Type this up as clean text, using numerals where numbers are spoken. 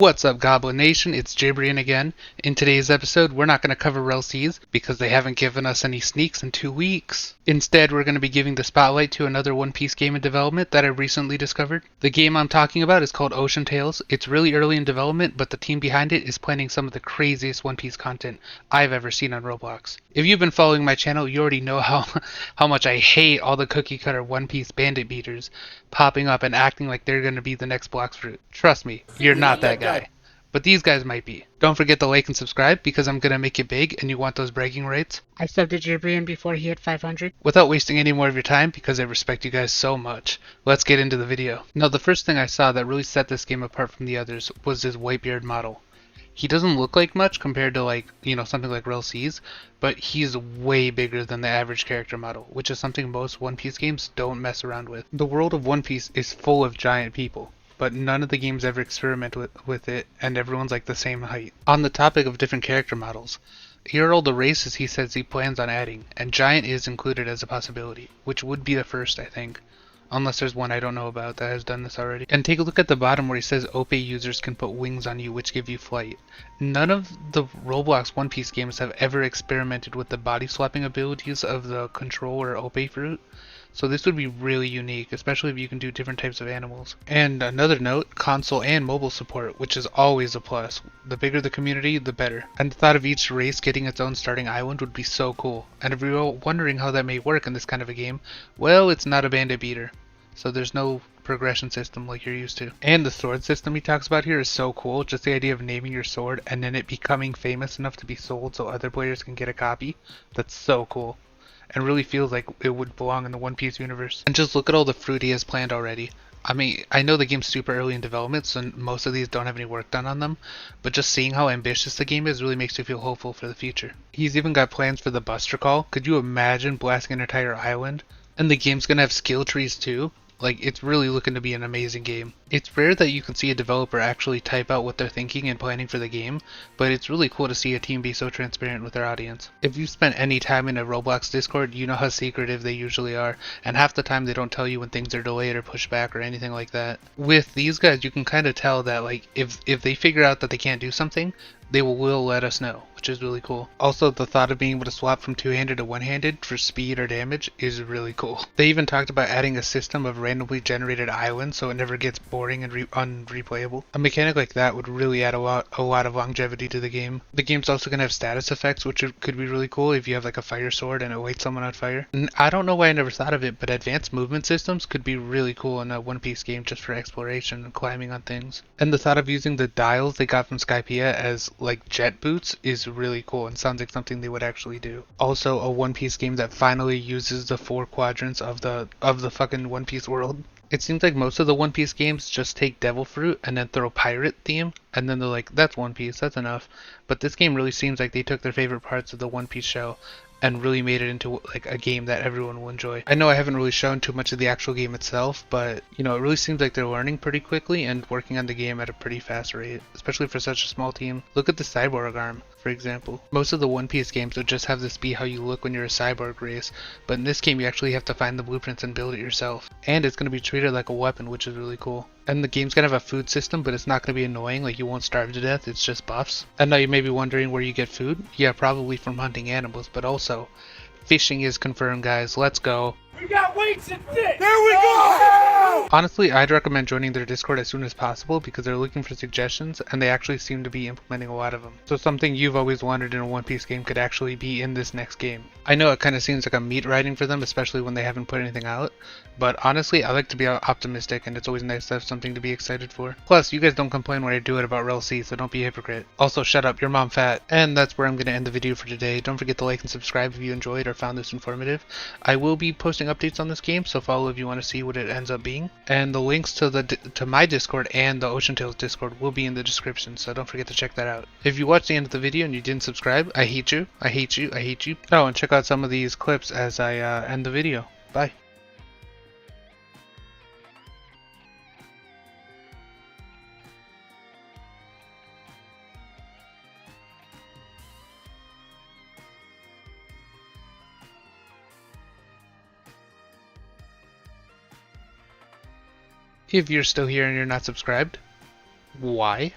What's up, Goblin Nation? It's Jabrian again. In today's episode, we're not going to cover RLCs because they haven't given us any sneaks in 2 weeks. Instead, we're going to be giving the spotlight to another One Piece game in development that I recently discovered. The game I'm talking about is called Ocean Tales. It's really early in development, but the team behind it is planning some of the craziest One Piece content I've ever seen on Roblox. If you've been following my channel, you already know how much I hate all the cookie cutter One Piece bandit beaters popping up and acting like they're going to be the next Blox Fruit. Trust me, you're not that guy. But these guys might be. Don't forget to like and subscribe because I'm going to make it big and you want those bragging rights. I subbed to Jabrian before he hit 500. Without wasting any more of your time, because I respect you guys so much, let's get into the video. Now, the first thing I saw that really set this game apart from the others was this Whitebeard model. He doesn't look like much compared to something like RLCs, but he's way bigger than the average character model, which is something most One Piece games don't mess around with. The world of One Piece is full of giant people, but none of the games ever experiment with it, and everyone's like the same height. On the topic of different character models, here are all the races he says he plans on adding, and Giant is included as a possibility, which would be the first, I think. Unless there's one I don't know about that has done this already. And take a look at the bottom where he says OP users can put wings on you which give you flight. None of the Roblox One Piece games have ever experimented with the body swapping abilities of the Control or OP fruit. So this would be really unique, especially if you can do different types of animals. And another note, console and mobile support, which is always a plus. The bigger the community, the better. And the thought of each race getting its own starting island would be so cool. And if you're wondering how that may work in this kind of a game, well, it's not a bandit beater. So there's no progression system like you're used to. And the sword system he talks about here is so cool. Just the idea of naming your sword and then it becoming famous enough to be sold so other players can get a copy. That's so cool. And really feels like it would belong in the One Piece universe. And just look at all the fruit he has planned already. I mean, I know the game's super early in development, so most of these don't have any work done on them, but just seeing how ambitious the game is really makes me feel hopeful for the future. He's even got plans for the Buster Call. Could you imagine blasting an entire island? And the game's gonna have skill trees too. Like, it's really looking to be an amazing game. It's rare that you can see a developer actually type out what they're thinking and planning for the game, but it's really cool to see a team be so transparent with their audience. If you've spent any time in a Roblox Discord, you know how secretive they usually are, and half the time they don't tell you when things are delayed or pushed back or anything like that. With these guys, you can kind of tell that, like, if they figure out that they can't do something, they will let us know, which is really cool. Also, the thought of being able to swap from two-handed to one-handed for speed or damage is really cool. They even talked about adding a system of randomly generated islands so it never gets boring and unreplayable. A mechanic like that would really add a lot of longevity to the game. The game's also going to have status effects, which could be really cool if you have like a fire sword and it lights someone on fire. And I don't know why I never thought of it, but advanced movement systems could be really cool in a One Piece game just for exploration and climbing on things. And the thought of using the dials they got from Skypiea as like jet boots is really cool and sounds like something they would actually do. Also, a One Piece game that finally uses the 4 quadrants of the fucking One Piece world. It seems like most of the One Piece games just take Devil Fruit and then throw pirate theme, and then they're like, that's One Piece, that's enough. But this game really seems like they took their favorite parts of the One Piece show and really made it into like a game that everyone will enjoy. I know I haven't really shown too much of the actual game itself, but you know, it really seems like they're learning pretty quickly and working on the game at a pretty fast rate, especially for such a small team. Look at the cyborg arm, for example. Most of the One Piece games would just have this be how you look when you're a cyborg race, but in this game you actually have to find the blueprints and build it yourself. And it's going to be treated like a weapon, which is really cool. And the game's going to have a food system, but it's not going to be annoying, like you won't starve to death, it's just buffs. And now you may be wondering where you get food? Yeah, probably from hunting animals, but also fishing is confirmed, guys. Let's go. We got weights and fish! There we go! Honestly, I'd recommend joining their Discord as soon as possible because they're looking for suggestions and they actually seem to be implementing a lot of them. So something you've always wanted in a One Piece game could actually be in this next game. I know it kind of seems like a meat riding for them, especially when they haven't put anything out, but honestly, I like to be optimistic and it's always nice to have something to be excited for. Plus, you guys don't complain when I do it about RLC, so don't be a hypocrite. Also, shut up, your mom fat. And that's where I'm going to end the video for today. Don't forget to like and subscribe if you enjoyed or found this informative. I will be posting updates on this game, so follow if you want to see what it ends up being. And the links to my Discord and the Ocean Tales Discord will be in the description, so don't forget to check that out. If you watched the end of the video and you didn't subscribe, I hate you, I hate you, I hate you. Oh, and check out some of these clips as I end the video. Bye. If you're still here and you're not subscribed, why?